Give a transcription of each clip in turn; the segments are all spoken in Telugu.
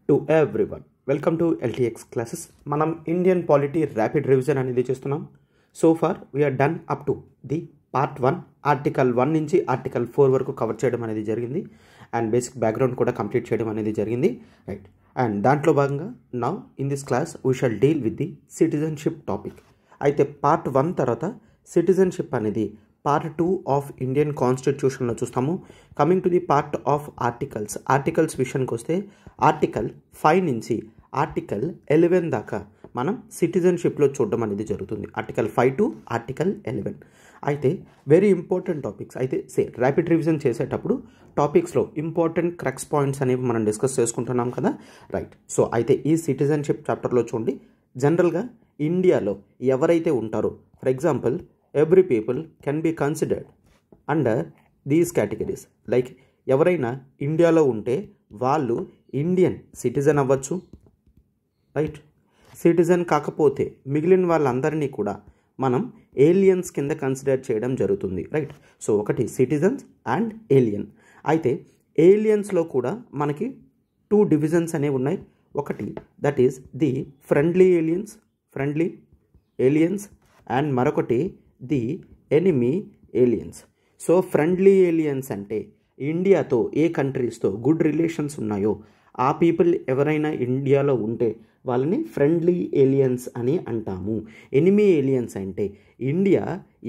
To everyone welcome to LTX classes. మనం ఇండియన్ పాలిటీ ర్యాపిడ్ రివిజన్ అనేది చేస్తున్నాం. So far we're done up to the part 1 article 1 నుంచి ఆర్టికల్ 4 వరకు కవర్ చేయడం అనేది జరిగింది. అండ్ బేసిక్ బ్యాక్గ్రౌండ్ కూడా కంప్లీట్ చేయడం అనేది జరిగింది, రైట్. అండ్ దాంట్లో భాగంగా now in this class we shall deal with the citizenship topic. అయితే పార్ట్ 1 తర్వాత సిటిజన్షిప్ అనేది పార్ట్ 2 ఆఫ్ ఇండియన్ కాన్స్టిట్యూషన్లో చూస్తాము. Coming to the part of articles విషయానికి వస్తే ఆర్టికల్ 5 నుంచి ఆర్టికల్ 11 దాకా మనం సిటిజన్షిప్లో చూడడం అనేది జరుగుతుంది. ఆర్టికల్ 5 టు ఆర్టికల్ 11 అయితే వెరీ ఇంపార్టెంట్ టాపిక్స్. అయితే ర్యాపిడ్ రివిజన్ చేసేటప్పుడు టాపిక్స్లో ఇంపార్టెంట్ క్రక్స్ పాయింట్స్ అనేవి మనం డిస్కస్ చేసుకుంటున్నాం కదా, రైట్. సో అయితే ఈ సిటిజన్షిప్ చాప్టర్లో చూడండి, జనరల్గా ఇండియాలో ఎవరైతే ఉంటారో, for example every people can be considered under these categories. Like ఎవరైనా ఇండియాలో ఉంటే వాళ్ళు ఇండియన్ సిటిజన్ అవ్వచ్చు, రైట్. సిటిజన్ కాకపోతే మిగిలిన వాళ్ళందరినీ కూడా మనం ఏలియన్స్ కింద కన్సిడర్ చేయడం జరుగుతుంది, రైట్. సో ఒకటి సిటిజన్స్ అండ్ ఏలియన్. అయితే ఏలియన్స్లో కూడా మనకి 2 డివిజన్స్ అనేవి ఉన్నాయి. ఒకటి that is the friendly aliens and మరొకటి the enemy aliens. So friendly aliens అంటే ఇండియాతో ఏ కంట్రీస్తో గుడ్ రిలేషన్స్ ఉన్నాయో ఆ పీపుల్ ఎవరైనా ఇండియాలో ఉంటే వాళ్ళని ఫ్రెండ్లీ ఏలియన్స్ అని అంటాము. ఎనిమీ ఏలియన్స్ అంటే ఇండియా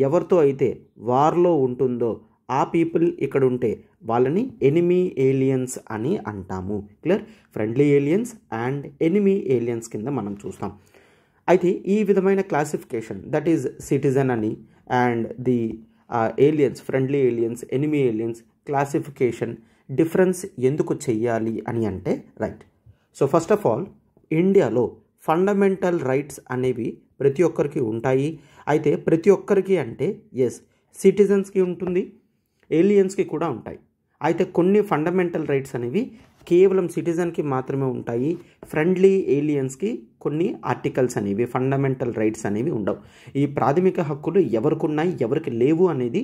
ఎవరితో అయితే వార్లో ఉంటుందో ఆ పీపుల్ ఇక్కడ ఉంటే వాళ్ళని ఎనిమీ ఏలియన్స్ అని అంటాము. Clear? Friendly aliens and enemy aliens కింద మనం చూస్తాం. అయితే ఈ విధమైన క్లాసిఫికేషన్ దట్ ఈజ్ సిటిజన్ అని and the aliens, friendly aliens, enemy aliens classification difference ఎందుకు చెయ్యాలి అని అంటే, right. So first of all ఇండియాలో ఫండమెంటల్ రైట్స్ అనేవి ప్రతి ఒక్కరికి ఉంటాయి. అయితే ప్రతి ఒక్కరికి అంటే ఎస్, సిటిజన్స్కి ఉంటుంది, ఏలియన్స్కి కూడా ఉంటాయి. అయితే కొన్ని ఫండమెంటల్ రైట్స్ అనేవి కేవలం సిటిజన్కి మాత్రమే ఉంటాయి. ఫ్రెండ్లీ ఏలియన్స్కి కొన్ని ఆర్టికల్స్ అనేవి, ఫండమెంటల్ రైట్స్ అనేవి ఉండవు. ఈ ప్రాథమిక హక్కులు ఎవరికి ఉన్నాయి, ఎవరికి లేవు అనేది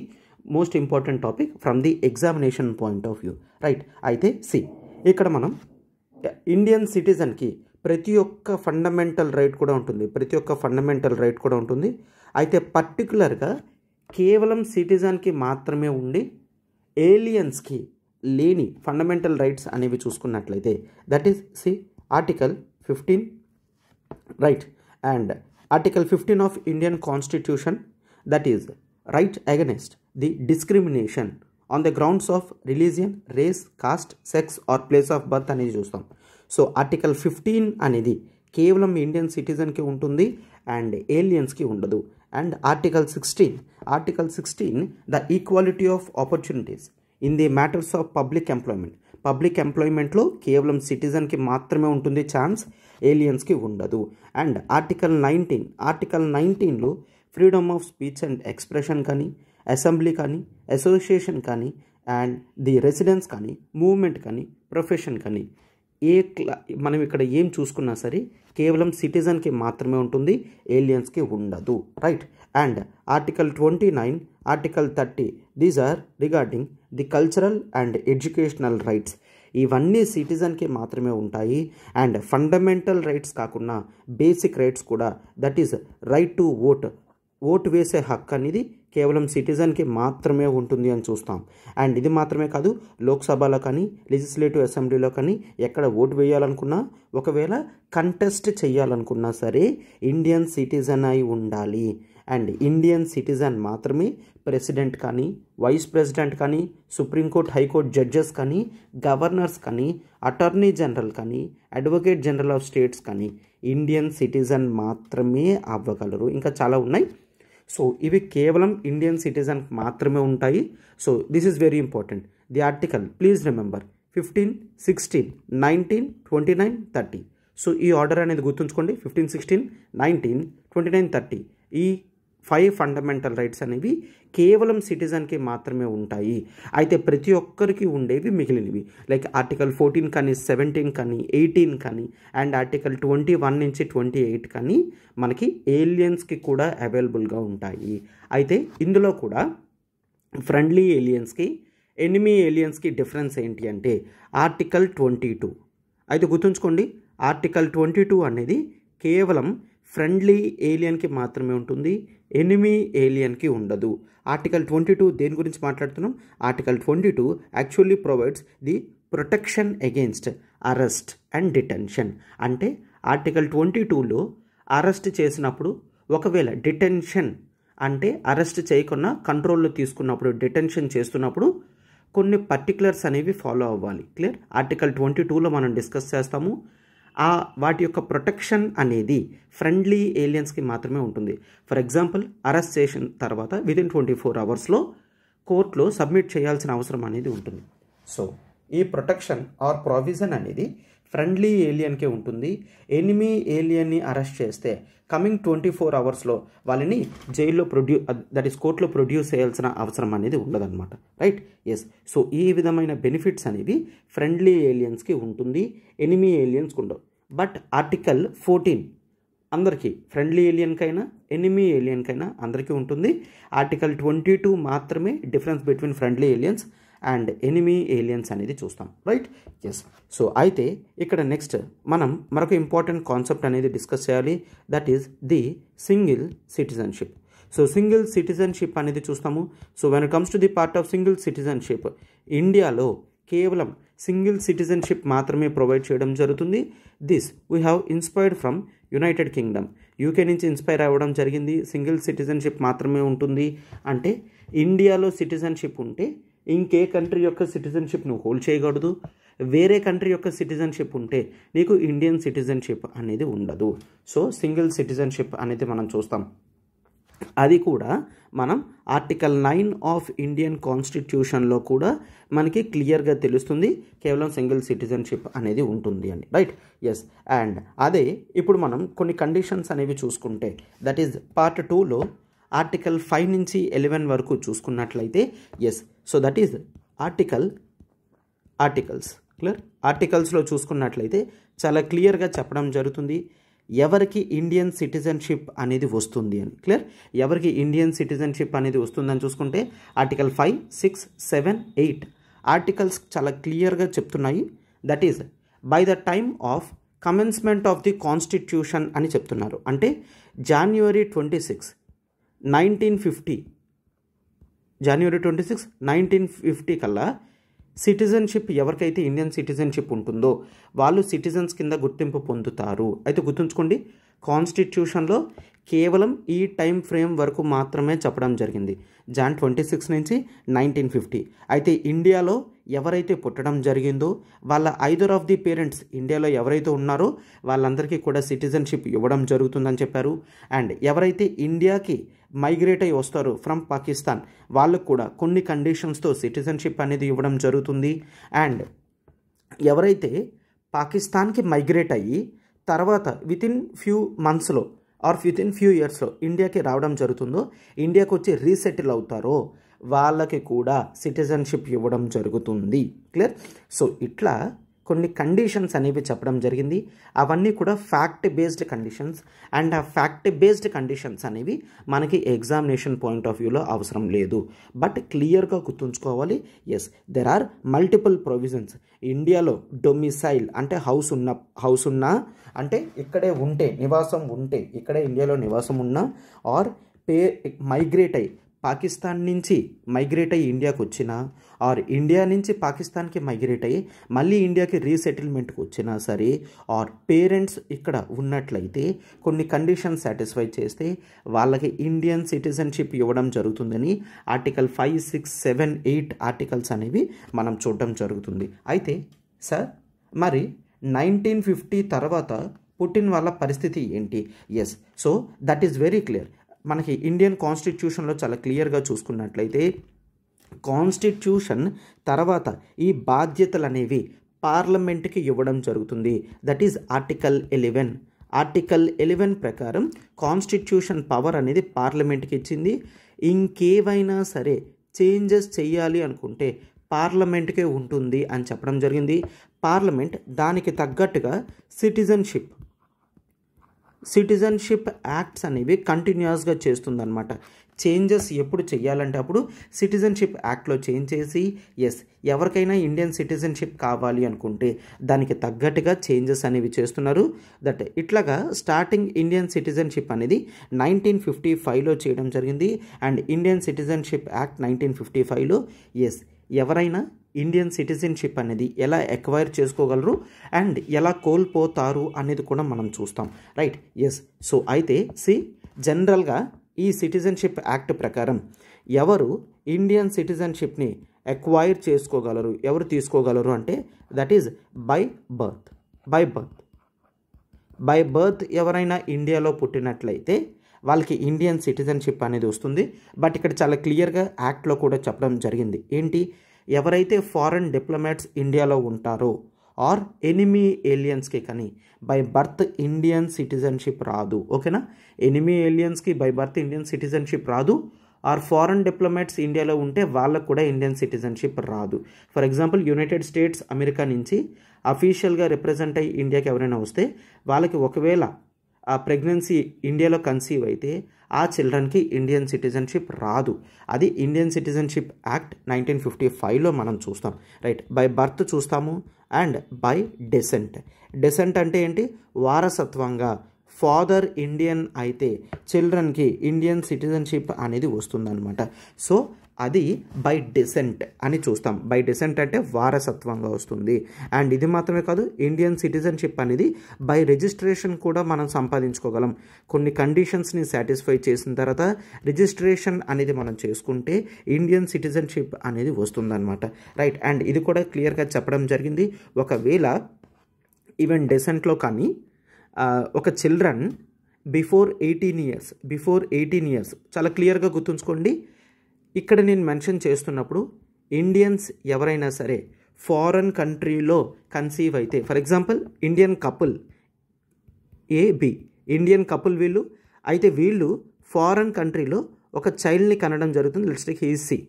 most important topic from the examination point of view, right. అయితే ఇక్కడ మనం ఇండియన్ సిటిజన్కి ప్రతి ఒక్క ఫండమెంటల్ రైట్ కూడా ఉంటుంది. అయితే పర్టికులర్గా కేవలం సిటిజన్కి మాత్రమే ఉండి ఏలియన్స్కి లేని ఫండమెంటల్ రైట్స్ అనేవి చూసుకున్నట్లయితే that is article 15, right. And article 15 of Indian constitution that is right against the discrimination on the grounds of religion, race, caste, sex or place of birth అనేది చూస్తాం. సో ఆర్టికల్ 15 అనేది కేవలం ఇండియన్ సిటిజన్కి ఉంటుంది అండ్ ఏలియన్స్కి ఉండదు. And article 16 the equality of opportunities in the matters of public ఎంప్లాయ్మెంట్లో కేవలం సిటిజన్కి మాత్రమే ఉంటుంది ఛాన్స్, ఏలియన్స్కి ఉండదు. అండ్ ఆర్టికల్ 19లో freedom of speech and expression కానీ, అసెంబ్లీ కానీ, అసోసియేషన్ కానీ, అండ్ ది రెసిడెన్స్ కానీ, మూవ్మెంట్ కానీ, ప్రొఫెషన్ కానీ మనం ఇక్కడ ఏం చూసుకున్నా సరే కేవలం సిటిజన్కి మాత్రమే ఉంటుంది, ఏలియన్స్కి ఉండదు, right. And article 29, article 30 these are regarding the cultural and educational rights. ఇవన్నీ సిటిజన్కి మాత్రమే ఉంటాయి. అండ్ ఫండమెంటల్ రైట్స్ కాకుండా బేసిక్ రైట్స్ కూడా that is right to vote వేసే హక్కు అనేది కేవలం సిటిజన్కి మాత్రమే ఉంటుంది అని చూస్తాం. అండ్ ఇది మాత్రమే కాదు, లోక్సభలో కానీ, లెజిస్లేటివ్ అసెంబ్లీలో కానీ ఎక్కడ ఓటు వేయాలనుకున్నా, ఒకవేళ కంటెస్ట్ చేయాలనుకున్నా సరే ఇండియన్ సిటిజన్ అయి ఉండాలి. అండ్ ఇండియన్ సిటిజన్ మాత్రమే ప్రెసిడెంట్ కానీ, వైస్ ప్రెసిడెంట్ కానీ, సుప్రీంకోర్టు, హైకోర్టు జడ్జెస్ కానీ, గవర్నర్స్ కానీ, అటార్నీ జనరల్ కానీ, అడ్వకేట్ జనరల్ ఆఫ్ స్టేట్స్ కానీ ఇండియన్ సిటిజన్ మాత్రమే అవ్వగలరు. ఇంకా చాలా ఉన్నాయి. సో ఇవి కేవలం ఇండియన్ సిటిజన్ మాత్రమే ఉంటాయి. So this is very important. The article please remember 15, 16, 19, 29, 30. So ఈ ఆర్డర్ అనేది గుర్తుంచుకోండి. 15, 16, 19, 29, 30 ఈ 5 ఫండమెంటల్ రైట్స్ అనేవి కేవలం సిటిజన్కి మాత్రమే ఉంటాయి. అయితే ప్రతి ఒక్కరికి ఉండేవి మిగిలినవి లైక్ ఆర్టికల్ 14 కానీ, 17 కానీ, 18 కానీ అండ్ ఆర్టికల్ 21 నుంచి 28 కానీ మనకి ఏలియన్స్కి కూడా అవైలబుల్గా ఉంటాయి. అయితే ఇందులో కూడా ఫ్రెండ్లీ ఏలియన్స్కి, ఎనిమీ ఏలియన్స్కి డిఫరెన్స్ ఏంటి అంటే ఆర్టికల్ 22 అయితే గుర్తుంచుకోండి, ఆర్టికల్ 22 అనేది కేవలం ఫ్రెండ్లీ ఏలియన్కి మాత్రమే ఉంటుంది, ఎనిమీ ఏలియన్కి ఉండదు. ఆర్టికల్ 22 దేని గురించి మాట్లాడుతున్నాం? Article 22 actually provides the protection against arrest and detention. అంటే ఆర్టికల్ 22లో అరెస్ట్ చేసినప్పుడు, ఒకవేళ డిటెన్షన్ అంటే అరెస్ట్ చేయకుండా కంట్రోల్లో తీసుకున్నప్పుడు, డిటెన్షన్ చేస్తున్నప్పుడు కొన్ని పర్టికులర్స్ అనేవి ఫాలో అవ్వాలి. క్లియర్? ఆర్టికల్ 22లో మనం డిస్కస్ చేస్తాము. వాటి యొక్క ప్రొటెక్షన్ అనేది ఫ్రెండ్లీ ఏలియన్స్కి మాత్రమే ఉంటుంది. ఫర్ ఎగ్జాంపుల్, అరెస్ట్ చేసిన తర్వాత విదిన్ 24 అవర్స్లో కోర్టులో సబ్మిట్ చేయాల్సిన అవసరం అనేది ఉంటుంది. సో ఈ ప్రొటెక్షన్ ఆర్ ప్రొవిజన్ అనేది ఫ్రెండ్లీ ఏలియన్కే ఉంటుంది. ఎనిమీ ఏలియన్ని అరెస్ట్ చేస్తే కమింగ్ 24 అవర్స్లో వాళ్ళని జైల్లో దట్ ఈస్ కోర్టులో ప్రొడ్యూస్ చేయాల్సిన అవసరం అనేది ఉండదన్నమాట. రైట్? ఎస్. సో ఈ విధమైన బెనిఫిట్స్ అనేవి ఫ్రెండ్లీ ఏలియన్స్కి ఉంటుంది, ఎనిమీ ఏలియన్స్కి ఉండవు. బట్ ఆర్టికల్ 14 అందరికీ, ఫ్రెండ్లీ ఏలియన్కైనా ఎనిమీ ఏలియన్కైనా అందరికీ ఉంటుంది. ఆర్టికల్ 22 మాత్రమే difference between friendly aliens and enemy aliens అనేది చూస్తాం. రైట్? ఎస్. సో అయితే ఇక్కడ నెక్స్ట్ మనం మరొక ఇంపార్టెంట్ కాన్సెప్ట్ అనేది డిస్కస్ చేయాలి. That is the single citizenship. So single citizenship అనేది చూస్తాము. So when it comes to the part of single citizenship, ఇండియాలో కేవలం సింగిల్ సిటిజన్షిప్ మాత్రమే ప్రొవైడ్ చేయడం జరుగుతుంది. This we have inspired from United Kingdom. UK నుంచి ఇన్స్పైర్ అవ్వడం జరిగింది. సింగిల్ సిటిజన్షిప్ మాత్రమే ఉంటుంది. అంటే ఇండియాలో సిటిజన్షిప్ ఉంటే ఇంకే కంట్రీ యొక్క సిటిజన్షిప్ నువ్వు హోల్డ్ చేయకూడదు. వేరే కంట్రీ యొక్క సిటిజన్షిప్ ఉంటే నీకు ఇండియన్ సిటిజన్షిప్ అనేది ఉండదు. సో సింగిల్ సిటిజన్షిప్ అనేది మనం చూస్తాం. అది కూడా మనం ఆర్టికల్ 9 ఆఫ్ ఇండియన్ కాన్స్టిట్యూషన్లో కూడా మనకి క్లియర్గా తెలుస్తుంది, కేవలం సింగిల్ సిటిజన్షిప్ అనేది ఉంటుంది అని. రైట్? ఎస్. అండ్ అదే ఇప్పుడు మనం కొన్ని కండిషన్స్ అనేవి చూసుకుంటే, దట్ ఈజ్ పార్ట్ 2లో ఆర్టికల్ 5 నుంచి 11 వరకు చూసుకున్నట్లయితే, yes. So that is articles. Clear? ఆర్టికల్స్లో చూసుకున్నట్లయితే చాలా క్లియర్గా చెప్పడం జరుగుతుంది ఎవరికి ఇండియన్ సిటిజన్షిప్ అనేది వస్తుంది అని. క్లియర్? ఎవరికి ఇండియన్ సిటిజన్షిప్ అనేది వస్తుందని చూసుకుంటే ఆర్టికల్ 5, 6, 7, 8 ఆర్టికల్స్ చాలా క్లియర్గా చెప్తున్నాయి. That is by the time of commencement of the constitution అని చెప్తున్నారు. అంటే January 26, 1950 కల్లా సిటిజన్షిప్ ఎవరికైతే ఇండియన్ సిటిజన్షిప్ ఉంటుందో వాళ్ళు సిటిజన్స్ కింద గుర్తింపు పొందుతారు. అయితే గుర్తుంచుకోండి, కాన్స్టిట్యూషన్లో కేవలం ఈ టైం ఫ్రేమ్ వరకు మాత్రమే చెప్పడం జరిగింది, Jan 26 నుంచి 1950. అయితే ఇండియాలో ఎవరైతే పుట్టడం జరిగిందో వాళ్ళ ఐదర్ ఆఫ్ ది పేరెంట్స్ ఇండియాలో ఎవరైతే ఉన్నారో వాళ్ళందరికీ కూడా సిటిజన్షిప్ ఇవ్వడం జరుగుతుందని చెప్పారు. అండ్ ఎవరైతే ఇండియాకి మైగ్రేట్ అయ్యి వస్తారో ఫ్రమ్ పాకిస్తాన్ వాళ్ళకు కూడా కొన్ని కండిషన్స్తో సిటిజన్షిప్ అనేది ఇవ్వడం జరుగుతుంది. అండ్ ఎవరైతే పాకిస్తాన్కి మైగ్రేట్ అయ్యి తర్వాత వితిన్ ఫ్యూ మంత్స్లో ఆర్ వితిన్ ఫ్యూ ఇయర్స్లో ఇండియాకి రావడం జరుగుతుందో, ఇండియాకి వచ్చి రీసెటిల్ అవుతారో వాళ్ళకి కూడా సిటిజన్షిప్ ఇవ్వడం జరుగుతుంది. క్లియర్? సో ఇట్లా కొన్ని కండిషన్స్ అనేవి చెప్పడం జరిగింది. అవన్నీ కూడా ఫ్యాక్ట్ బేస్డ్ కండిషన్స్. అండ్ ఆ ఫ్యాక్ట్ బేస్డ్ కండిషన్స్ అనేవి మనకి ఎగ్జామినేషన్ పాయింట్ ఆఫ్ వ్యూలో అవసరం లేదు. బట్ క్లియర్గా గుర్తుంచుకోవాలి, yes there are multiple provisions. ఇండియాలో డొమిసైల్ అంటే హౌస్ ఉన్నా అంటే ఇక్కడే ఉంటే, నివాసం ఉంటే, ఇక్కడే ఇండియాలో నివాసం ఉన్నా, ఆర్ మైగ్రేట్ అయ్యి పాకిస్తాన్ నుంచి మైగ్రేట్ అయ్యి ఇండియాకి వచ్చినా, ఆర్ ఇండియా నుంచి పాకిస్తాన్కి మైగ్రేట్ అయ్యి మళ్ళీ ఇండియాకి రీసెటిల్మెంట్కి వచ్చినా సరే, ఆర్ పేరెంట్స్ ఇక్కడ ఉన్నట్లయితే కొన్ని కండిషన్స్ సాటిస్ఫై చేస్తే వాళ్ళకి ఇండియన్ సిటిజన్షిప్ ఇవ్వడం జరుగుతుందని ఆర్టికల్ 5, 6, 7, 8 ఆర్టికల్స్ అనేవి మనం చూడడం జరుగుతుంది. అయితే సార్ మరి 1950 తర్వాత పుట్టిన వాళ్ళ పరిస్థితి ఏంటి? Yes. So that is very clear. మనకి ఇండియన్ కాన్స్టిట్యూషన్లో చాలా క్లియర్గా చూసుకున్నట్లయితే కాన్స్టిట్యూషన్ తర్వాత ఈ బాధ్యతలు అనేవి పార్లమెంట్కి ఇవ్వడం జరుగుతుంది. That is article 11. ఆర్టికల్ 11 ప్రకారం కాన్స్టిట్యూషన్ పవర్ అనేది పార్లమెంట్కి ఇచ్చింది. ఇంకేవైనా సరే చేంజెస్ చేయాలి అనుకుంటే పార్లమెంట్కే ఉంటుంది అని చెప్పడం జరిగింది. పార్లమెంట్ దానికి తగ్గట్టుగా సిటిజన్షిప్ యాక్ట్స్ అనేవి కంటిన్యూస్గా చేస్తుందన్నమాట. చేంజెస్ ఎప్పుడు చేయాలంటే అప్పుడు సిటిజన్షిప్ యాక్ట్లో చేంజ్ చేసి ఎవరికైనా ఇండియన్ సిటిజన్షిప్ కావాలి అనుకుంటే దానికి తగ్గట్టుగా చేంజెస్ అనేవి చేస్తున్నారు. దట్ ఇట్లాగా స్టార్టింగ్ ఇండియన్ సిటిజన్షిప్ అనేది 1955లో చేయడం జరిగింది. అండ్ ఇండియన్ సిటిజన్షిప్ యాక్ట్ 1955లో ఎవరైనా ఇండియన్ సిటిజన్షిప్ అనేది ఎలా ఎక్వైర్ చేసుకోగలరు అండ్ ఎలా కోల్పోతారు అనేది కూడా మనం చూస్తాం. రైట్. సో అయితే జనరల్గా ఈ సిటిజన్షిప్ యాక్ట్ ప్రకారం ఎవరు ఇండియన్ సిటిజన్షిప్ని ఎక్వైర్ చేసుకోగలరు, ఎవరు తీసుకోగలరు అంటే దట్ ఈజ్ బై బర్త్ ఎవరైనా ఇండియాలో పుట్టినట్లయితే వాళ్ళకి ఇండియన్ సిటిజన్షిప్ అనేది వస్తుంది. బట్ ఇక్కడ చాలా క్లియర్గా యాక్ట్లో కూడా చెప్పడం జరిగింది. ఏంటి, ఎవరైతే ఫారెన్ డిప్లొమాట్స్ ఇండియాలో ఉంటారో ఆర్ ఎనిమీ ఏలియన్స్కి కానీ బై బర్త్ ఇండియన్ సిటిజన్షిప్ రాదు. ఓకేనా, ఎనిమీ ఏలియన్స్కి బై బర్త్ ఇండియన్ సిటిజన్షిప్ రాదు. ఆర్ ఫారెన్ డిప్లొమాట్స్ ఇండియాలో ఉంటే వాళ్ళకు కూడా ఇండియన్ సిటిజన్షిప్ రాదు. For example United States America నుంచి అఫీషియల్గా రిప్రజెంట్ అయ్యి ఇండియాకి ఎవరైనా వస్తే వాళ్ళకి ఒకవేళ ఆ ప్రెగ్నెన్సీ ఇండియాలో కన్సీవ్ అయితే ఆ చిల్డ్రన్కి ఇండియన్ సిటిజన్షిప్ రాదు. అది ఇండియన్ సిటిజన్షిప్ యాక్ట్ 1955లో మనం చూస్తాం. రైట్. బై బర్త్ చూస్తాము అండ్ బై డెసెంట్ అంటే ఏంటి, వారసత్వంగా ఫాదర్ ఇండియన్ అయితే చిల్డ్రన్కి ఇండియన్ సిటిజన్షిప్ అనేది వస్తుందన్నమాట. సో అది బై డెసెంట్ అని చూస్తాం. బై డెసెంట్ అంటే వారసత్వంగా వస్తుంది. అండ్ ఇది మాత్రమే కాదు, ఇండియన్ సిటిజన్షిప్ అనేది బై రిజిస్ట్రేషన్ కూడా మనం సంపాదించుకోగలం. కొన్ని కండిషన్స్ని సాటిస్ఫై చేసిన తర్వాత రిజిస్ట్రేషన్ అనేది మనం చేసుకుంటే ఇండియన్ సిటిజన్షిప్ అనేది వస్తుందన్నమాట. రైట్. అండ్ ఇది కూడా క్లియర్గా చెప్పడం జరిగింది. ఒకవేళ ఈవెన్ డెసెంట్లో కానీ ఒక చిల్డ్రన్ బిఫోర్ 18 ఇయర్స్ చాలా క్లియర్గా గుర్తుంచుకోండి. ఇక్కడ నేను మెన్షన్ చేస్తున్నప్పుడు ఇండియన్స్ ఎవరైనా సరే ఫారెన్ కంట్రీలో కన్సీవ్ అయితే, for example Indian couple Indian couple వీళ్ళు అయితే వీళ్ళు ఫారెన్ కంట్రీలో ఒక చైల్డ్ని కనడం జరుగుతుంది. Let's take he is C.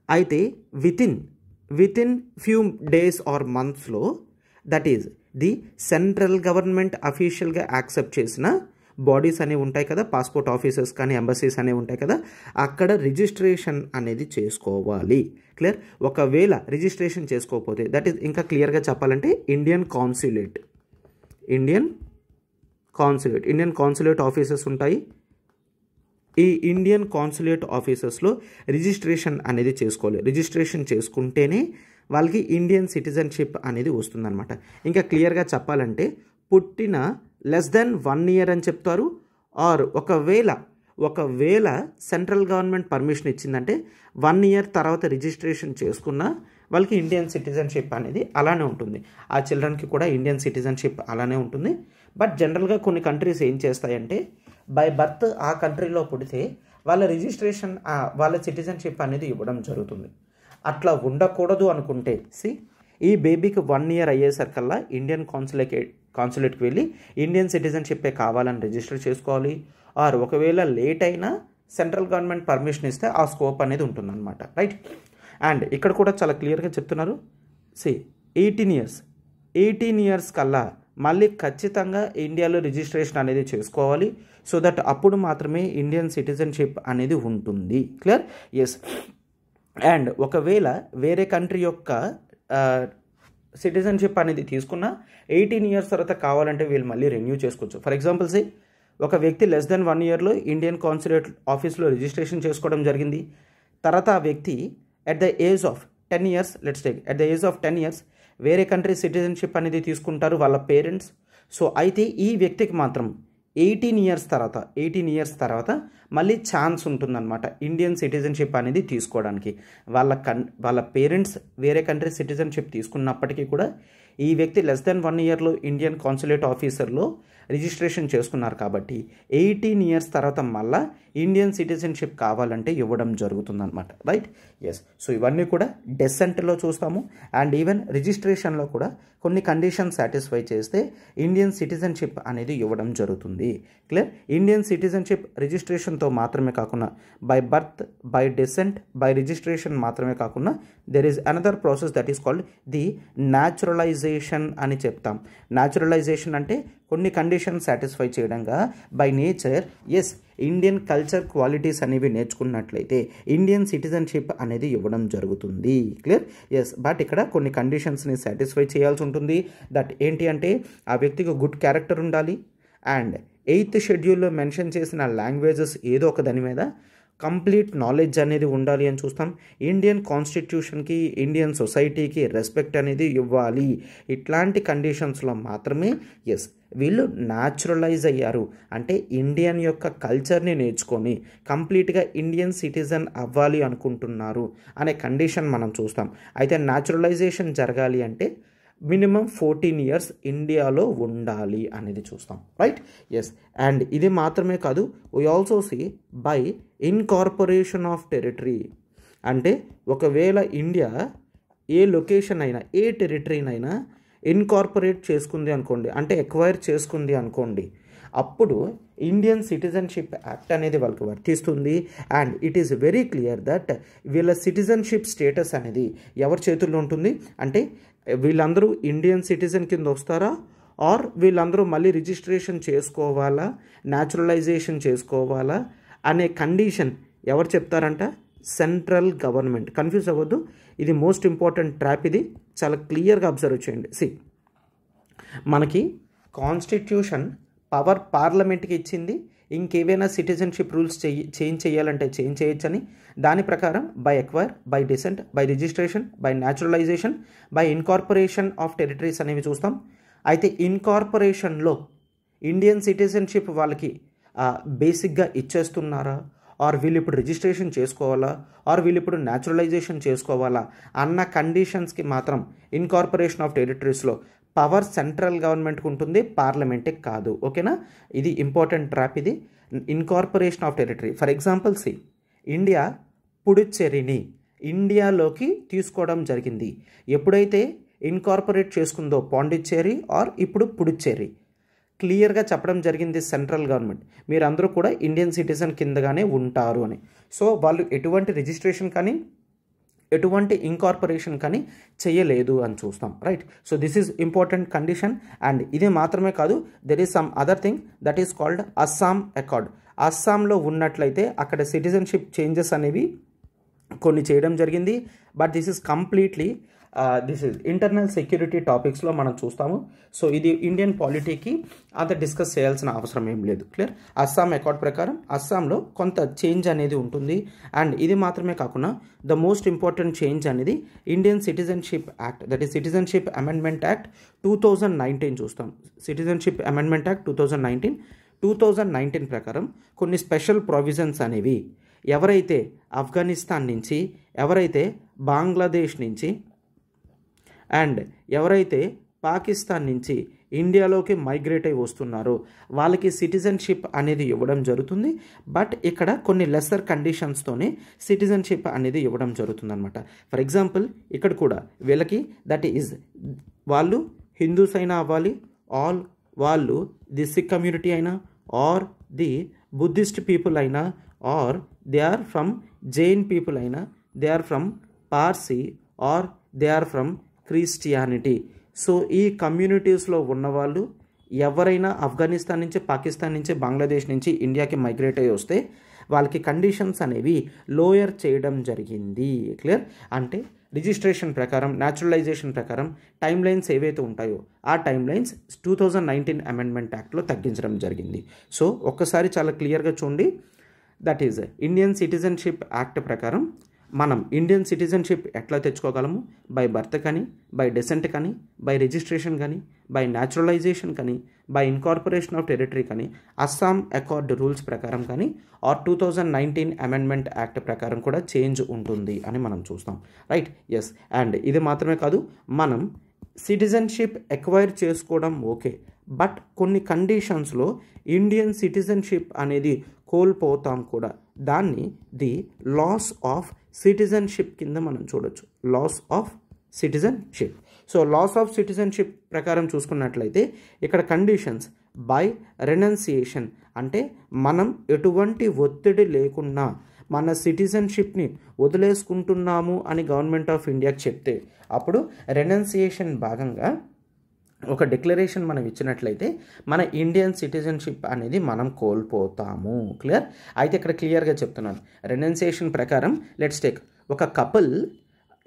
అయితే వితిన్ ఫ్యూ డేస్ ఆర్ మంత్స్లో that is the central government అఫీషియల్గా యాక్సెప్ట్ చేసిన బాడీస్ అనేవి ఉంటాయి కదా, పాస్పోర్ట్ ఆఫీసెస్ కానీ ఎంబసీస్ అనేవి ఉంటాయి కదా, అక్కడ రిజిస్ట్రేషన్ అనేది చేసుకోవాలి. క్లియర్. ఒకవేళ రిజిస్ట్రేషన్ చేసుకోకపోతే దట్ ఈస్ ఇంకా క్లియర్గా చెప్పాలంటే ఇండియన్ కాన్సులేట్ ఆఫీసెస్ ఉంటాయి. ఈ ఇండియన్ కాన్సులేట్ ఆఫీసెస్లో రిజిస్ట్రేషన్ అనేది చేసుకోవాలి. రిజిస్ట్రేషన్ చేసుకుంటేనే వాళ్ళకి ఇండియన్ సిటిజన్షిప్ అనేది వస్తుందన్నమాట. ఇంకా క్లియర్గా చెప్పాలంటే పుట్టిన లెస్ దెన్ 1 year అని చెప్తారు. ఆర్ ఒకవేళ సెంట్రల్ గవర్నమెంట్ పర్మిషన్ ఇచ్చిందంటే 1 year తర్వాత రిజిస్ట్రేషన్ చేసుకున్న వాళ్ళకి ఇండియన్ సిటిజన్షిప్ అనేది అలానే ఉంటుంది. ఆ చిల్డ్రన్కి కూడా ఇండియన్ సిటిజన్షిప్ అలానే ఉంటుంది. బట్ జనరల్గా కొన్ని కంట్రీస్ ఏం చేస్తాయంటే బై బర్త్ ఆ కంట్రీలో పుడితే వాళ్ళ రిజిస్ట్రేషన్ వాళ్ళ సిటిజన్షిప్ అనేది ఇవ్వడం జరుగుతుంది. అట్లా ఉండకూడదు అనుకుంటే ఈ బేబీకి 1 year అయ్యేసరికల్లా ఇండియన్ కాన్సులేట్కి వెళ్ళి ఇండియన్ సిటిజన్షిప్పే కావాలని రిజిస్టర్ చేసుకోవాలి. ఆర్ ఒకవేళ లేట్ అయినా సెంట్రల్ గవర్నమెంట్ పర్మిషన్ ఇస్తే ఆ స్కోప్ అనేది ఉంటుందన్నమాట. రైట్. అండ్ ఇక్కడ కూడా చాలా క్లియర్గా చెప్తున్నారు. 18 years కల్లా మళ్ళీ ఖచ్చితంగా ఇండియాలో రిజిస్ట్రేషన్ అనేది చేసుకోవాలి. సో దట్ అప్పుడు మాత్రమే ఇండియన్ సిటిజన్షిప్ అనేది ఉంటుంది. క్లియర్. అండ్ ఒకవేళ వేరే కంట్రీ యొక్క సిటిజన్షిప్ అనేది తీసుకున్న 18 years తర్వాత కావాలంటే వీళ్ళు మళ్ళీ రెన్యూ చేసుకోవచ్చు. ఫర్ ఎగ్జాంపుల్ ఒక వ్యక్తి లెస్ దెన్ 1 yearలో ఇండియన్ కాన్సులేట్ ఆఫీస్లో రిజిస్ట్రేషన్ చేసుకోవడం జరిగింది. తర్వాత ఆ వ్యక్తి at the age of 10 years at the age of 10 years వేరే కంట్రీ సిటిజన్షిప్ అనేది తీసుకుంటారు వాళ్ళ పేరెంట్స్. సో అయితే ఈ వ్యక్తికి మాత్రం 18 years తర్వాత మళ్ళీ ఛాన్స్ ఉంటుందన్నమాట ఇండియన్ సిటిజన్షిప్ అనేది తీసుకోవడానికి. వాళ్ళ పేరెంట్స్ వేరే కంట్రీ సిటిజన్షిప్ తీసుకున్నప్పటికీ కూడా ఈ వ్యక్తి లెస్ దెన్ 1 yearలో ఇండియన్ కాన్సులేట్ ఆఫీసర్లో రిజిస్ట్రేషన్ చేసుకున్నారు కాబట్టి 18 years తర్వాత మళ్ళీ ఇండియన్ సిటిజన్షిప్ కావాలంటే ఇవ్వడం జరుగుతుందన్నమాట. రైట్. సో ఇవన్నీ కూడా డెసెంట్లో చూస్తాము. అండ్ ఈవెన్ రిజిస్ట్రేషన్లో కూడా కొన్ని కండిషన్స్ సాటిస్ఫై చేస్తే ఇండియన్ సిటిజన్షిప్ అనేది ఇవ్వడం జరుగుతుంది. క్లియర్. ఇండియన్ సిటిజన్షిప్ రిజిస్ట్రేషన్ రిలేషన్తో మాత్రమే కాకుండా by birth, by descent, by registration మాత్రమే కాకుండా there is another process that is called the naturalisation అని చెప్తాం. న్యాచురలైజేషన్ అంటే కొన్ని కండిషన్స్ సాటిస్ఫై చేయడంగా by nature as Indian culture qualities అనేవి నేర్చుకున్నట్లయితే ఇండియన్ సిటిజన్షిప్ అనేది ఇవ్వడం జరుగుతుంది. క్లియర్? ఎస్. బట్ ఇక్కడ కొన్ని కండిషన్స్ని సాటిస్ఫై చేయాల్సి ఉంటుంది. దట్ ఏంటి అంటే ఆ వ్యక్తికి గుడ్ క్యారెక్టర్ ఉండాలి అండ్ 8th షెడ్యూల్లో మెన్షన్ చేసిన లాంగ్వేజెస్ ఏదో ఒక దాని మీద కంప్లీట్ నాలెడ్జ్ అనేది ఉండాలి అని చూస్తాం. ఇండియన్ కాన్స్టిట్యూషన్కి, ఇండియన్ సొసైటీకి రెస్పెక్ట్ అనేది ఇవ్వాలి. ఇట్లాంటి కండిషన్స్లో మాత్రమే ఎస్ వీళ్ళు న్యాచురలైజ్ అయ్యారు, అంటే ఇండియన్ యొక్క కల్చర్ని నేర్చుకొని కంప్లీట్గా ఇండియన్ సిటిజన్ అవ్వాలి అనుకుంటున్నారు అనే కండిషన్ మనం చూస్తాం. అయితే న్యాచురలైజేషన్ జరగాలి అంటే మినిమం 14 years ఇండియాలో ఉండాలి అనేది చూస్తాం. రైట్? ఎస్. అండ్ ఇది మాత్రమే కాదు, we also see by incorporation of territory. అంటే ఒకవేళ ఇండియా ఏ లొకేషన్ అయినా, ఏ టెరిటరీనైనా ఇన్కార్పొరేట్ చేసుకుంది అనుకోండి, అంటే ఎక్వైర్ చేసుకుంది అనుకోండి, అప్పుడు ఇండియన్ సిటిజన్షిప్ యాక్ట్ అనేది వాళ్ళకి వర్తిస్తుంది. And it is very clear that వీళ్ళ సిటిజన్షిప్ స్టేటస్ అనేది ఎవరి చేతుల్లో ఉంటుంది అంటే వీళ్ళందరూ ఇండియన్ సిటిజన్ కింద వస్తారా, ఆర్ వీళ్ళందరూ మళ్ళీ రిజిస్ట్రేషన్ చేసుకోవాలా, న్యాచురలైజేషన్ చేసుకోవాలా అనే కండిషన్ ఎవరు చెప్తారంట? Central government. కన్ఫ్యూజ్ అవ్వద్దు, ఇది మోస్ట్ ఇంపార్టెంట్ ట్రాప్. ఇది చాలా క్లియర్గా అబ్జర్వ్ చేయండి. మనకి కాన్స్టిట్యూషన్ పవర్ పార్లమెంట్కి ఇచ్చింది, ఇంకేవైనా సిటిజన్షిప్ రూల్స్ చేంజ్ చేయాలంటే చేంజ్ చేయొచ్చని. దాని ప్రకారం by acquire, by descent, by registration, by naturalization, by incorporation of territories అనేవి చూస్తాం. అయితే ఇన్కార్పొరేషన్లో ఇండియన్ సిటిజన్షిప్ వాళ్ళకి బేసిక్గా ఇచ్చేస్తున్నారా, ఆర్ వీళ్ళు ఇప్పుడు రిజిస్ట్రేషన్ చేసుకోవాలా, ఆర్ వీళ్ళు ఇప్పుడు న్యాచురలైజేషన్ చేసుకోవాలా అన్న కండిషన్స్కి మాత్రం ఇన్కార్పొరేషన్ ఆఫ్ టెరిటరీస్లో పవర్ సెంట్రల్ గవర్నమెంట్కి ఉంటుంది, పార్లమెంట్కి కాదు. ఓకేనా? ఇది ఇంపార్టెంట్ ట్రాప్. ఇది incorporation of territory. For example India పుడుచ్చేరిని ఇండియాలోకి తీసుకోవడం జరిగింది. ఎప్పుడైతే ఇన్కార్పొరేట్ చేసుకుందో పాండిచ్చేరి ఆర్ ఇప్పుడు పుడుచ్చేరి, క్లియర్గా చెప్పడం జరిగింది సెంట్రల్ గవర్నమెంట్, మీరందరూ కూడా ఇండియన్ సిటిజన్ కిందగానే ఉంటారు అని. సో వాళ్ళు ఎటువంటి రిజిస్ట్రేషన్ కానీ ఎటువంటి ఇన్కార్పొరేషన్ కానీ చేయలేదు అని చూస్తాం. Right? So this is important condition. And ఇది మాత్రమే కాదు, there is some other thing that is called Assam accord. అస్సాంలో ఉన్నట్లయితే అక్కడ సిటిజన్షిప్ చేంజెస్ అనేవి కొన్ని చేయడం జరిగింది. But this is completely this is internal security టాపిక్స్లో మనం చూస్తాము. సో ఇది ఇండియన్ పాలిటీకి అంత డిస్కస్ చేయాల్సిన అవసరం ఏం లేదు. క్లియర్? అస్సాం అకార్డ్ ప్రకారం అస్సాంలో కొంత చేంజ్ అనేది ఉంటుంది. అండ్ ఇది మాత్రమే కాకుండా ద మోస్ట్ ఇంపార్టెంట్ చేంజ్ అనేది Indian citizenship act, that is citizenship amendment act 2019 చూస్తాం. సిటిజన్షిప్ అమెండ్మెంట్ యాక్ట్ 2019 ప్రకారం కొన్ని స్పెషల్ ప్రొవిజన్స్ అనేవి ఎవరైతే ఆఫ్ఘనిస్తాన్ నుంచి, ఎవరైతే బంగ్లాదేశ్ నుంచి అండ్ ఎవరైతే పాకిస్తాన్ నుంచి ఇండియాలోకి మైగ్రేట్ అయి వస్తున్నారో వాళ్ళకి సిటిజన్షిప్ అనేది ఇవ్వడం జరుగుతుంది. బట్ ఇక్కడ కొన్ని లెసర్ కండిషన్స్తోనే సిటిజన్షిప్ అనేది ఇవ్వడం జరుగుతుందన్నమాట. ఫర్ ఎగ్జాంపుల్ ఇక్కడ కూడా వీళ్ళకి దట్ ఈజ్ వాళ్ళు హిందూస్ అయినా అవ్వాలి, ఆల్ వాళ్ళు ది సిక్ కమ్యూనిటీ అయినా, ఆర్ ది బుద్ధిస్ట్ పీపుల్ అయినా, or they are from Jain people అయినా, they are from Parsi, or they are from Christianity. So ఈ కమ్యూనిటీస్లో ఉన్నవాళ్ళు ఎవరైనా ఆఫ్ఘనిస్తాన్ నుంచి, పాకిస్తాన్ నుంచి, బంగ్లాదేశ్ నుంచి ఇండియాకి మైగ్రేట్ అయ్యి వస్తే వాళ్ళకి కండిషన్స్ అనేవి లోయర్ చేయడం జరిగింది. క్లియర్? అంటే రిజిస్ట్రేషన్ ప్రకారం, న్యాచురలైజేషన్ ప్రకారం టైమ్ లైన్స్ ఏవైతే ఉంటాయో ఆ టైమ్ లైన్స్ 2019 అమెండ్మెంట్ యాక్ట్లో తగ్గించడం జరిగింది. సో ఒక్కసారి చాలా క్లియర్గా చూడండి, that is Indian citizenship act ప్రకారం మనం ఇండియన్ సిటిజన్షిప్ ఎట్లా తెచ్చుకోగలము? బై బర్త్ కానీ, బై డెసెంట్ కానీ, బై రిజిస్ట్రేషన్ కానీ, బై న్యాచురలైజేషన్ కానీ, బై ఇన్కార్పొరేషన్ ఆఫ్ టెరిటరీ కానీ, అస్సాం అకార్డ్ రూల్స్ ప్రకారం కానీ, ఆర్ 2019 అమెండ్మెంట్ యాక్ట్ ప్రకారం కూడా చేంజ్ ఉంటుంది అని మనం చూస్తాం. రైట్? ఎస్. అండ్ ఇది మాత్రమే కాదు, మనం సిటిజన్షిప్ ఎక్వైర్ చేసుకోవడం ఓకే, బట్ కొన్ని కండిషన్స్లో ఇండియన్ సిటిజన్షిప్ అనేది కోల్పోతాం కూడా. దాన్ని ది లాస్ ఆఫ్ సిటిజన్షిప్ కింద మనం చూడొచ్చు. Loss of citizenship. So loss of citizenship ప్రకారం చూసుకున్నట్లయితే ఇక్కడ కండిషన్స్ బై రెనౌన్సియేషన్ అంటే మనం ఎటువంటి ఒత్తిడి లేకుండా మన సిటిజన్షిప్ని వదిలేసుకుంటున్నాము అని గవర్నమెంట్ ఆఫ్ ఇండియాకి చెప్తే అప్పుడు రెనౌన్సియేషన్ భాగంగా ఒక డిక్లరేషన్ మనం ఇచ్చినట్లయితే మన ఇండియన్ సిటిజన్షిప్ అనేది మనం కోల్పోతాము. క్లియర్? అయితే ఇక్కడ క్లియర్గా చెప్తున్నాను. రెనౌన్సియేషన్ ప్రకారం లెట్స్ టేక్ ఒక కపుల్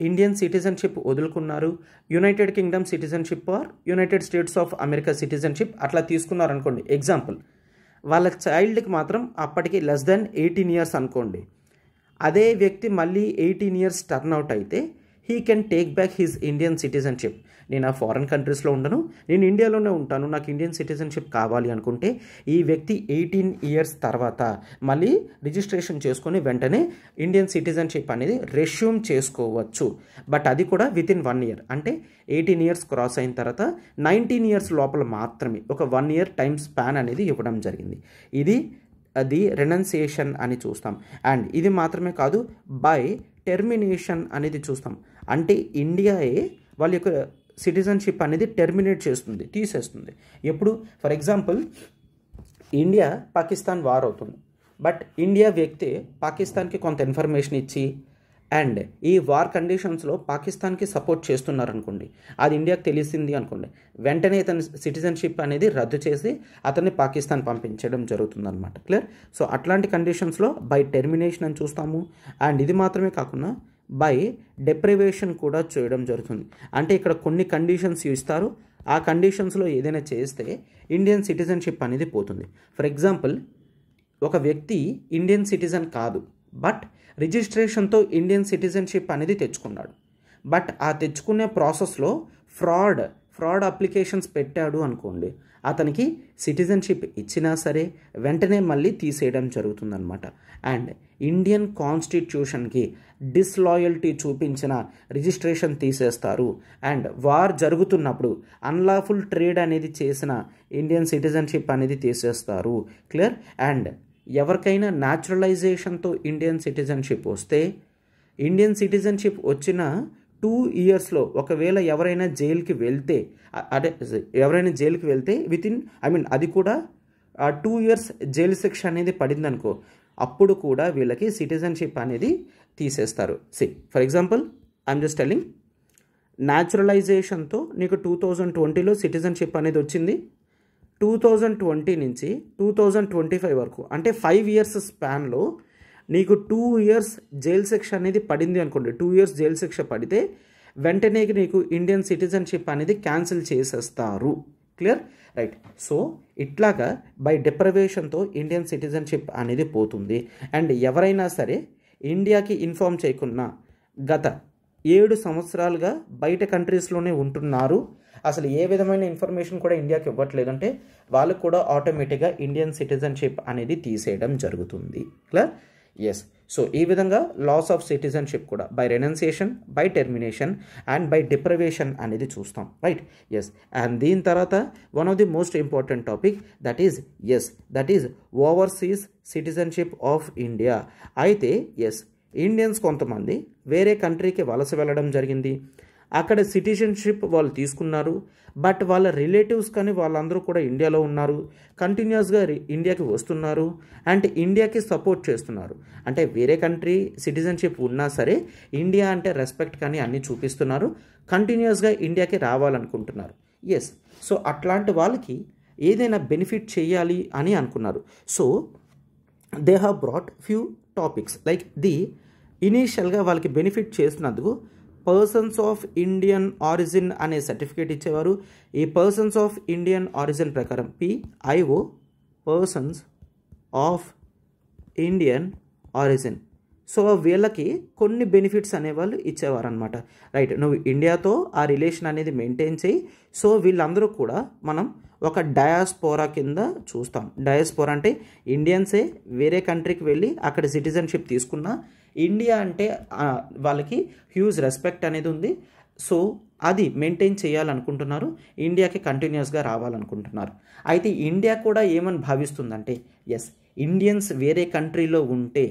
ఇండియన్ సిటిజన్షిప్ వదులుకున్నారు, United Kingdom citizenship or United States of America citizenship అట్లా తీసుకున్నారు అనుకోండి. ఎగ్జాంపుల్, వాళ్ళ చైల్డ్కి మాత్రం అప్పటికి లెస్ దెన్ 18 years అనుకోండి. అదే వ్యక్తి మళ్ళీ 18 years టర్న్ అవుట్ అయితే he can take back his Indian citizenship. నేను ఆ ఫారెన్ కంట్రీస్లో ఉండను, నేను ఇండియాలోనే ఉంటాను, నాకు ఇండియన్ సిటిజన్షిప్ కావాలి అనుకుంటే ఈ వ్యక్తి 18 years తర్వాత మళ్ళీ రిజిస్ట్రేషన్ చేసుకొని వెంటనే ఇండియన్ సిటిజన్షిప్ అనేది రెస్యూమ్ చేసుకోవచ్చు. బట్ అది కూడా వితిన్ 1 year, అంటే 18 years క్రాస్ అయిన తర్వాత 19 years లోపల మాత్రమే ఒక 1 year టైం స్పాన్ అనేది ఇవ్వడం జరిగింది. ఇది అది రెనౌన్సియేషన్ అని చూస్తాం. అండ్ ఇది మాత్రమే కాదు, బై టెర్మినేషన్ అనేది చూస్తాం. అంటే ఇండియాయే వాళ్ళ యొక్క సిటిజన్షిప్ అనేది టెర్మినేట్ చేస్తుంది, తీసేస్తుంది. ఎప్పుడు? For example, India Pakistan war అవుతుంది, బట్ ఇండియా వ్యక్తి పాకిస్తాన్కి కొంత ఇన్ఫర్మేషన్ ఇచ్చి అండ్ ఈ వార్ కండిషన్స్లో పాకిస్తాన్కి సపోర్ట్ చేస్తున్నారనుకోండి, అది ఇండియాకి తెలిసింది అనుకోండి, వెంటనే ఇతని సిటిజన్షిప్ అనేది రద్దు చేసి అతన్ని పాకిస్తాన్ పంపించడం జరుగుతుందన్నమాట. క్లియర్? సో అట్లాంటి కండిషన్స్లో బై టెర్మినేషన్ అని చూస్తాము. అండ్ ఇది మాత్రమే కాకుండా బై డెప్రివేషన్ కూడా చేయడం జరుగుతుంది. అంటే ఇక్కడ కొన్ని కండిషన్స్ ఇస్తారు, ఆ కండిషన్స్లో ఏదైనా చేస్తే ఇండియన్ సిటిజన్షిప్ అనేది పోతుంది. ఫర్ ఎగ్జాంపుల్, ఒక వ్యక్తి ఇండియన్ సిటిజన్ కాదు, బట్ రిజిస్ట్రేషన్తో ఇండియన్ సిటిజన్షిప్ అనేది తెచ్చుకున్నాడు. బట్ ఆ తెచ్చుకునే ప్రాసెస్లో ఫ్రాడ్ అప్లికేషన్స్ పెట్టాడు అనుకోండి, అతనికి సిటిజన్షిప్ ఇచ్చినా సరే వెంటనే మళ్ళీ తీసేయడం జరుగుతుందన్నమాట. అండ్ ఇండియన్ కాన్స్టిట్యూషన్కి డిస్లాయల్టీ చూపించిన రిజిస్ట్రేషన్ తీసేస్తారు. అండ్ వార్ జరుగుతున్నప్పుడు అన్లాఫుల్ ట్రేడ్ అనేది చేసిన ఇండియన్ సిటిజన్షిప్ అనేది తీసేస్తారు. క్లియర్? అండ్ ఎవరికైనా న్యాచురలైజేషన్తో ఇండియన్ సిటిజన్షిప్ వస్తే, ఇండియన్ సిటిజన్షిప్ వచ్చిన 2 yearsలో ఒకవేళ ఎవరైనా జైలుకి వెళ్తే వితిన్ అది కూడా 2 years జైలు శిక్ష అనేది పడిందనుకో, అప్పుడు కూడా వీళ్ళకి సిటిజన్షిప్ అనేది తీసేస్తారు. For example, I'm just telling, న్యాచురలైజేషన్తో నీకు 2020లో సిటిజన్షిప్ అనేది వచ్చింది. 2020 నుంచి 2025 వరకు అంటే 5 years స్పాన్లో నీకు 2 years జైలు శిక్ష అనేది పడింది అనుకోండి. 2 years జైలు శిక్ష పడితే వెంటనే నీకు ఇండియన్ సిటిజన్షిప్ అనేది క్యాన్సిల్ చేసేస్తారు. క్లియర్? రైట్. సో ఇట్లాగా బై డిప్రవేషన్తో ఇండియన్ సిటిజన్షిప్ అనేది పోతుంది. అండ్ ఎవరైనా సరే ఇండియాకి ఇన్ఫార్మ్ చేయకుండా గత 7 సంవత్సరాలుగా బయట కంట్రీస్లోనే ఉంటున్నారు, అసలు ఏ విధమైన ఇన్ఫర్మేషన్ కూడా ఇండియాకి ఇవ్వట్లేదంటే వాళ్ళకు కూడా ఆటోమేటిక్గా ఇండియన్ సిటిజన్షిప్ అనేది తీసేయడం జరుగుతుంది. క్లియర్? ఎస్. సో ఈ విధంగా లాస్ ఆఫ్ సిటిజన్షిప్ కూడా by renunciation, by termination and by deprivation అనేది చూస్తాం. రైట్? ఎస్. అండ్ దీని తర్వాత one of the most important topic that is overseas citizenship of India. అయితే ఎస్, ఇండియన్స్ కొంతమంది వేరే కంట్రీకి వలస వెళ్ళడం జరిగింది, అక్కడ సిటిజన్షిప్ వాళ్ళు తీసుకున్నారు, బట్ వాళ్ళ రిలేటివ్స్ కానీ వాళ్ళందరూ కూడా ఇండియాలో ఉన్నారు, కంటిన్యూస్గా ఇండియాకి వస్తున్నారు అండ్ ఇండియాకి సపోర్ట్ చేస్తున్నారు. అంటే వేరే కంట్రీ సిటిజన్షిప్ ఉన్నా సరే ఇండియా అంటే రెస్పెక్ట్ కానీ అన్నీ చూపిస్తున్నారు, కంటిన్యూస్గా ఇండియాకి రావాలనుకుంటున్నారు. ఎస్. సో అట్లాంటి వాళ్ళకి ఏదైనా బెనిఫిట్ చేయాలి అని అనుకున్నారు. So they have brought few topics like ఇనీషియల్గా వాళ్ళకి బెనిఫిట్ చేసినందుకు పర్సన్స్ ఆఫ్ ఇండియన్ ఆరిజిన్ అనే సర్టిఫికేట్ ఇచ్చేవారు. ఈ పర్సన్స్ ఆఫ్ ఇండియన్ ఆరిజిన్ ప్రకారం PIO persons of Indian origin. So వీళ్ళకి కొన్ని బెనిఫిట్స్ అనేవాళ్ళు ఇచ్చేవారు అనమాట. రైట్? నువ్వు ఇండియాతో ఆ రిలేషన్ అనేది మెయింటైన్ చేయి. సో వీళ్ళందరూ కూడా మనం ఒక డయాస్పోరా కింద చూస్తాం. డయాస్పోరా అంటే ఇండియన్సే వేరే కంట్రీకి వెళ్ళి అక్కడ సిటిజన్షిప్ తీసుకున్నా ఇండియా అంటే వాళ్ళకి హ్యూజ్ రెస్పెక్ట్ అనేది ఉంది. సో అది మెయింటైన్ చేయాలనుకుంటున్నారు, ఇండియాకి కంటిన్యూస్గా రావాలనుకుంటున్నారు. అయితే ఇండియా కూడా ఏమని భావిస్తుందంటే, ఎస్, ఇండియన్స్ వేరే కంట్రీలో ఉంటే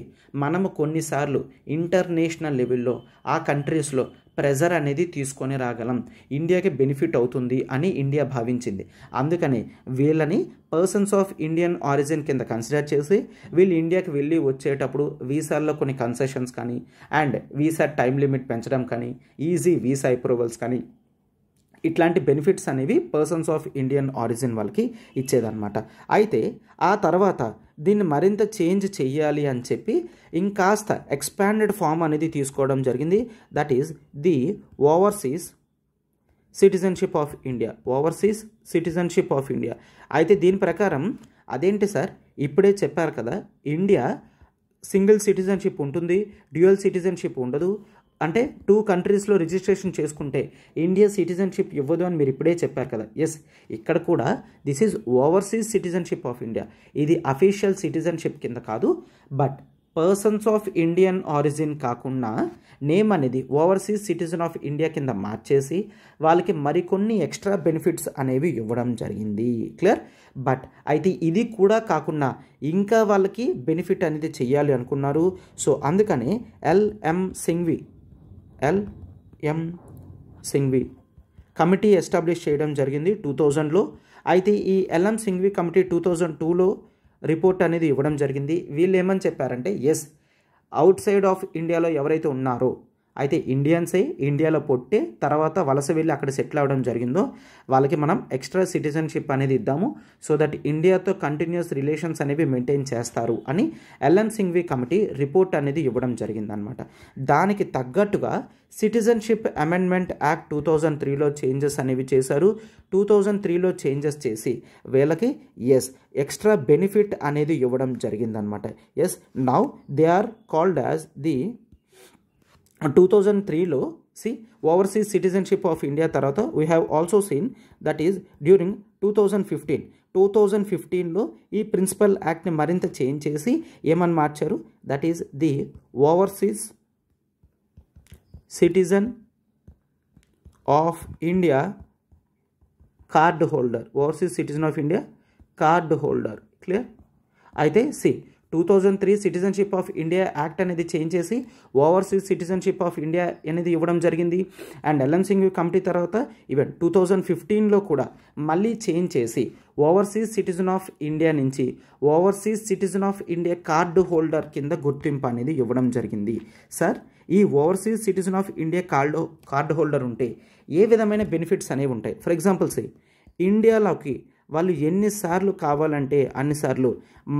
మనము కొన్నిసార్లు ఇంటర్నేషనల్ లెవెల్లో ఆ కంట్రీస్లో ప్రెజర్ అనేది తీసుకొని రాగలం, ఇండియాకి బెనిఫిట్ అవుతుంది అని ఇండియా భావించింది. అందుకని వీళ్ళని పర్సన్స్ ఆఫ్ ఇండియన్ ఆరిజిన్ కింద కన్సిడర్ చేసి వీళ్ళు ఇండియాకి వెళ్ళి వచ్చేటప్పుడు వీసాల్లో కొన్ని కన్సెషన్స్ కానీ అండ్ వీసా టైం లిమిట్ పెంచడం కానీ ఈజీ వీసా అప్రూవల్స్ కానీ ఇట్లాంటి బెనిఫిట్స్ అనేవి పర్సన్స్ ఆఫ్ ఇండియన్ ఆరిజిన్ వాళ్ళకి ఇచ్చేదన్నమాట. అయితే ఆ తర్వాత దీన్ని మరింత చేంజ్ చెయ్యాలి అని చెప్పి ఇంకాస్త ఎక్స్పాండెడ్ ఫామ్ అనేది తీసుకోవడం జరిగింది. That is the overseas citizenship of India. Overseas citizenship of India. అయితే దీని ప్రకారం అదేంటి సార్, ఇప్పుడే చెప్పారు కదా ఇండియా సింగిల్ సిటిజన్షిప్ ఉంటుంది, డ్యూయల్ సిటిజన్షిప్ ఉండదు అంటే 2 కంట్రీస్లో రిజిస్ట్రేషన్ చేసుకుంటే ఇండియా సిటిజన్షిప్ ఇవ్వదు అని మీరు ఇప్పుడే చెప్పారు కదా. ఎస్, ఇక్కడ కూడా this is overseas citizenship of India. ఇది అఫీషియల్ సిటిజన్షిప్ కింద కాదు, but persons of Indian origin కాకుండా నేమ్ అనేది ఓవర్సీస్ సిటిజన్ ఆఫ్ ఇండియా కింద మార్చేసి వాళ్ళకి మరికొన్ని ఎక్స్ట్రా బెనిఫిట్స్ అనేవి ఇవ్వడం జరిగింది. క్లియర్? బట్ అయితే ఇది కూడా కాకుండా ఇంకా వాళ్ళకి బెనిఫిట్ అనేది చెయ్యాలి అనుకున్నారు. సో అందుకనే ఎల్ఎం సింఘ్వి కమిటీ ఎస్టాబ్లిష్ చేయడం జరిగింది 2000లో. అయితే ఈ ఎల్ఎం సింఘ్వి కమిటీ 2002లో రిపోర్ట్ అనేది ఇవ్వడం జరిగింది. వీళ్ళు ఏమని చెప్పారంటే ఎస్, అవుట్ సైడ్ ఆఫ్ ఇండియాలో ఎవరైతే ఉన్నారో అయితే ఇండియన్సే ఇండియాలో పుట్టి తర్వాత వలస వెళ్ళి అక్కడ సెటిల్ అవ్వడం జరిగిందో వాళ్ళకి మనం ఎక్స్ట్రా సిటిజన్షిప్ అనేది ఇద్దాము, సో దట్ ఇండియాతో కంటిన్యూస్ రిలేషన్స్ అనేవి మెయింటైన్ చేస్తారు అని ఎల్ఎం సింఘ్వి కమిటీ రిపోర్ట్ అనేది ఇవ్వడం జరిగిందనమాట. దానికి తగ్గట్టుగా సిటిజన్షిప్ అమెండ్మెంట్ యాక్ట్ 2003లో చేంజెస్ అనేవి చేశారు. 2003లో చేంజెస్ చేసి వీళ్ళకి ఎస్ ఎక్స్ట్రా బెనిఫిట్ అనేది ఇవ్వడం జరిగిందనమాట. Yes, now they are called as the 2003లో ఓవర్సీస్ సిటిజన్షిప్ ఆఫ్ ఇండియా తర్వాత we have also seen that is during 2015లో ఈ ప్రిన్సిపల్ యాక్ట్ని మరింత చేంజ్ చేసి ఏమని మార్చారు, that is the overseas citizen of India card holder. Overseas citizen of India card holder. Clear? అయితే 2003 సిటిజన్షిప్ ఆఫ్ ఇండియా యాక్ట్ అనేది చేంజ్ చేసి ఓవర్సీస్ సిటిజన్షిప్ ఆఫ్ ఇండియా అనేది ఇవ్వడం జరిగింది. అండ్ ఎల్ఎం సింఘ్వి కమిటీ తర్వాత ఈవెన్ 2015లో కూడా మళ్ళీ చేంజ్ చేసి ఓవర్సీస్ సిటిజన్ ఆఫ్ ఇండియా నుంచి overseas citizen of India card holder కింద గుర్తింపు అనేది ఇవ్వడం జరిగింది. సార్, ఈ overseas citizen of India card holder ఉంటే ఏ విధమైన బెనిఫిట్స్ అనేవి ఉంటాయి? ఫర్ ఎగ్జాంపుల్ ఇండియాలోకి వాళ్ళు ఎన్నిసార్లు కావాలంటే అన్నిసార్లు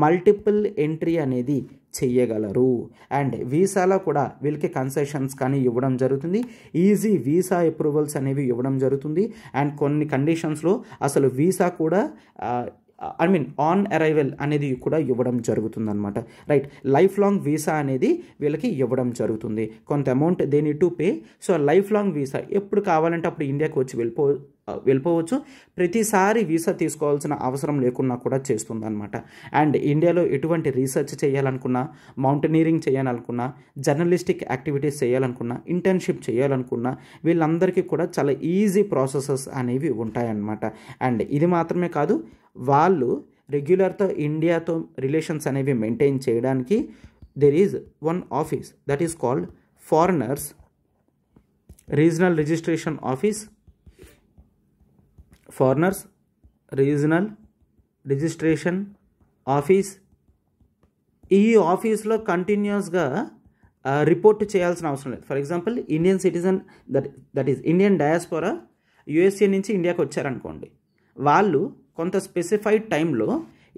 మల్టిపుల్ ఎంట్రీ అనేది చెయ్యగలరు. అండ్ వీసాలో కూడా వీళ్ళకి కన్సెషన్స్ కానీ ఇవ్వడం జరుగుతుంది, ఈజీ వీసా అప్రూవల్స్ అనేవి ఇవ్వడం జరుగుతుంది. అండ్ కొన్ని కండిషన్స్లో అసలు వీసా కూడా ఆన్ అరైవల్ అనేది కూడా ఇవ్వడం జరుగుతుంది అనమాట. రైట్, లైఫ్ లాంగ్ వీసా అనేది వీళ్ళకి ఇవ్వడం జరుగుతుంది. కొంత amount they need to pay. So life long visa ఎప్పుడు కావాలంటే అప్పుడు ఇండియాకి వచ్చి వెళ్ళిపోవచ్చు. ప్రతిసారి వీసా తీసుకోవాల్సిన అవసరం లేకున్నా కూడా చేస్తుంది అనమాట. అండ్ ఇండియాలో ఎటువంటి రీసెర్చ్ చేయాలనుకున్నా, మౌంటైనీరింగ్ చేయాలనుకున్నా, జర్నలిస్టిక్ యాక్టివిటీస్ చేయాలనుకున్నా, ఇంటర్న్షిప్ చేయాలనుకున్నా వీళ్ళందరికీ కూడా చాలా ఈజీ ప్రాసెసెస్ అనేవి ఉంటాయన్నమాట. అండ్ ఇది మాత్రమే కాదు, వాళ్ళు రెగ్యులర్తో ఇండియాతో రిలేషన్స్ అనేవి మెయింటైన్ చేయడానికి there is one office that is called foreigners regional registration office. Foreigners regional registration office. ఈ ఆఫీస్లో కంటిన్యూస్గా రిపోర్ట్ చేయాల్సిన అవసరం లేదు. For example Indian citizen that is Indian diaspora USA నుంచి ఇండియాకి వచ్చారనుకోండి, వాళ్ళు కొంత స్పెసిఫైడ్ టైంలో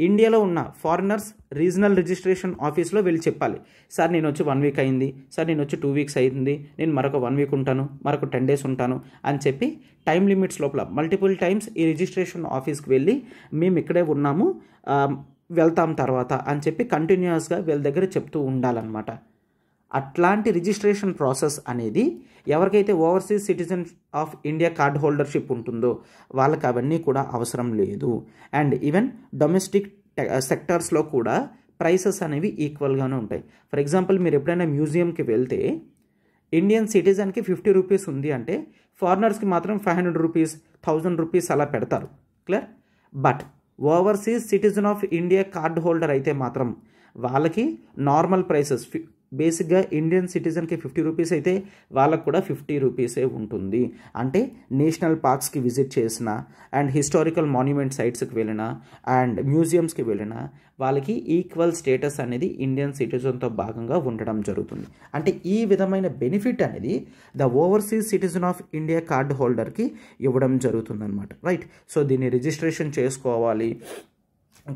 ఇండియాలో ఉన్న ఫారినర్స్ రీజనల్ రిజిస్ట్రేషన్ ఆఫీస్లో వెళ్ళి చెప్పాలి, సార్ నేను వచ్చి 1 వీక్ అయింది, సార్ నేను వచ్చి 2 వీక్స్ అయింది, నేను మరొక 1 వీక్ ఉంటాను, మరొక 10 డేస్ ఉంటాను అని చెప్పి టైం లిమిట్స్ లోపల మల్టిపుల్ టైమ్స్ ఈ రిజిస్ట్రేషన్ ఆఫీస్కి వెళ్ళి మేము ఇక్కడే ఉన్నాము వెళ్తాం తర్వాత అని చెప్పి కంటిన్యూస్గా వీళ్ళ దగ్గర చెప్తూ ఉండాలన్నమాట. అట్లాంటి రిజిస్ట్రేషన్ ప్రాసెస్ అనేది ఎవరికైతే overseas citizen of India card హోల్డర్షిప్ ఉంటుందో వాళ్ళకి అవన్నీ కూడా అవసరం లేదు. అండ్ ఈవెన్ డొమెస్టిక్ సెక్టర్స్లో కూడా ప్రైసెస్ అనేవి ఈక్వల్గానే ఉంటాయి. ఫర్ ఎగ్జాంపుల్ మీరు ఎప్పుడైనా మ్యూజియంకి వెళ్తే ఇండియన్ సిటిజన్కి 50 రూపీస్ ఉంది అంటే ఫారినర్స్కి మాత్రం 500 రూపీస్ 1000 రూపీస్ అలా పెడతారు. Clear? But overseas citizen of India card holder అయితే మాత్రం వాళ్ళకి నార్మల్ ప్రైసెస్ బేసిక్గా ఇండియన్ సిటిజన్కి 50 రూపీస్ అయితే వాళ్ళకు కూడా 50 రూపీసే ఉంటుంది. అంటే నేషనల్ పార్క్స్కి విజిట్ చేసిన అండ్ హిస్టారికల్ మాన్యుమెంట్ సైట్స్కి వెళ్ళిన అండ్ మ్యూజియంస్కి వెళ్ళిన వాళ్ళకి ఈక్వల్ స్టేటస్ అనేది ఇండియన్ సిటిజన్తో భాగంగా ఉండడం జరుగుతుంది. అంటే ఈ విధమైన బెనిఫిట్ అనేది the overseas citizen of India card హోల్డర్కి ఇవ్వడం జరుగుతుంది అనమాట. రైట్. సో దీన్ని రిజిస్ట్రేషన్ చేసుకోవాలి,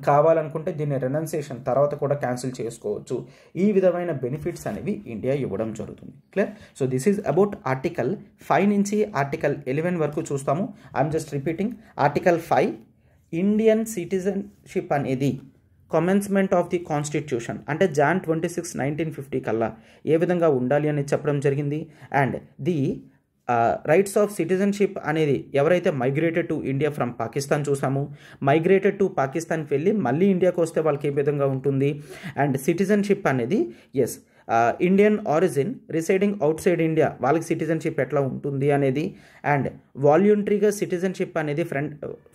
కావాలనుకుంటే దీన్ని రెనౌన్సియేషన్ తర్వాత కూడా క్యాన్సిల్ చేసుకోవచ్చు. ఈ విధమైన బెనిఫిట్స్ అనేవి ఇండియా ఇవ్వడం జరుగుతుంది. Clear. So this is about article 5 నుంచి ఆర్టికల్ 11 వరకు చూస్తాము. I'm just repeating. Article 5 Indian citizenship అనేది కమెన్స్మెంట్ ఆఫ్ ది కాన్స్టిట్యూషన్ అంటే Jan 26, 1950 కల్లా ఏ విధంగా ఉండాలి అని చెప్పడం జరిగింది. And the rights of citizenship అనేది ఎవరైతే migrated to India from Pakistan చూసాము, మైగ్రేటెడ్ టు పాకిస్తాన్కి వెళ్ళి మళ్ళీ ఇండియాకి వస్తే వాళ్ళకి ఏ విధంగా ఉంటుంది. అండ్ సిటిజన్షిప్ అనేది as Indian origin residing outside India వాళ్ళకి సిటిజన్షిప్ ఎట్లా ఉంటుంది అనేది. అండ్ వాల్యూంటరీగా సిటిజన్షిప్ అనేది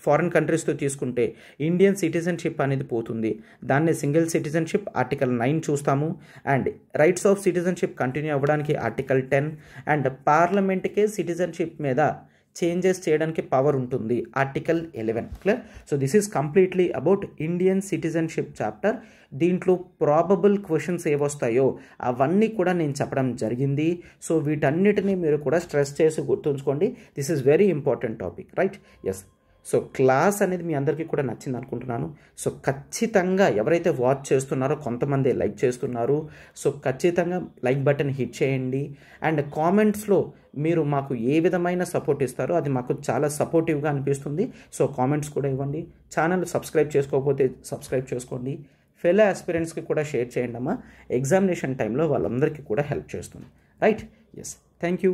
ఫారిన్ కంట్రీస్తో తీసుకుంటే ఇండియన్ సిటిజన్షిప్ అనేది పోతుంది. దాన్ని సింగిల్ సిటిజన్షిప్ ఆర్టికల్ 9 చూస్తాము. And rights of citizenship continue అవ్వడానికి ఆర్టికల్ 10. అండ్ పార్లమెంట్కే సిటిజన్షిప్ మీద చేంజెస్ చేయడానికి పవర్ ఉంటుంది article 11. Clear. So this is completely about Indian citizenship chapter. దీంట్లో ప్రాబబుల్ క్వశ్చన్స్ ఏవొస్తాయో అవన్నీ కూడా నేను చెప్పడం జరిగింది. సో వీటన్నిటిని మీరు కూడా స్ట్రెస్ చేసి గుర్తుంచుకోండి. This is very important topic. Right. Yes. So class అనేది మీ అందరికీ కూడా నచ్చింది అనుకుంటున్నాను. సో ఖచ్చితంగా ఎవరైతే వాచ్ చేస్తున్నారో కొంతమంది లైక్ చేస్తున్నారు. సో ఖచ్చితంగా లైక్ బటన్ హిట్ చేయండి. అండ్ కామెంట్స్లో మీరు మాకు ఏ విధమైన సపోర్ట్ ఇస్తారో అది మాకు చాలా సపోర్టివ్గా అనిపిస్తుంది. సో కామెంట్స్ కూడా ఇవ్వండి. ఛానల్ సబ్స్క్రైబ్ చేసుకోకపోతే సబ్స్క్రైబ్ చేసుకోండి. ఫెలో ఆస్పిరెంట్స్కి కూడా షేర్ చేయండి అమ్మా. ఎగ్జామినేషన్ టైంలో వాళ్ళందరికీ కూడా హెల్ప్ చేస్తుంది. రైట్. ఎస్. Thank you.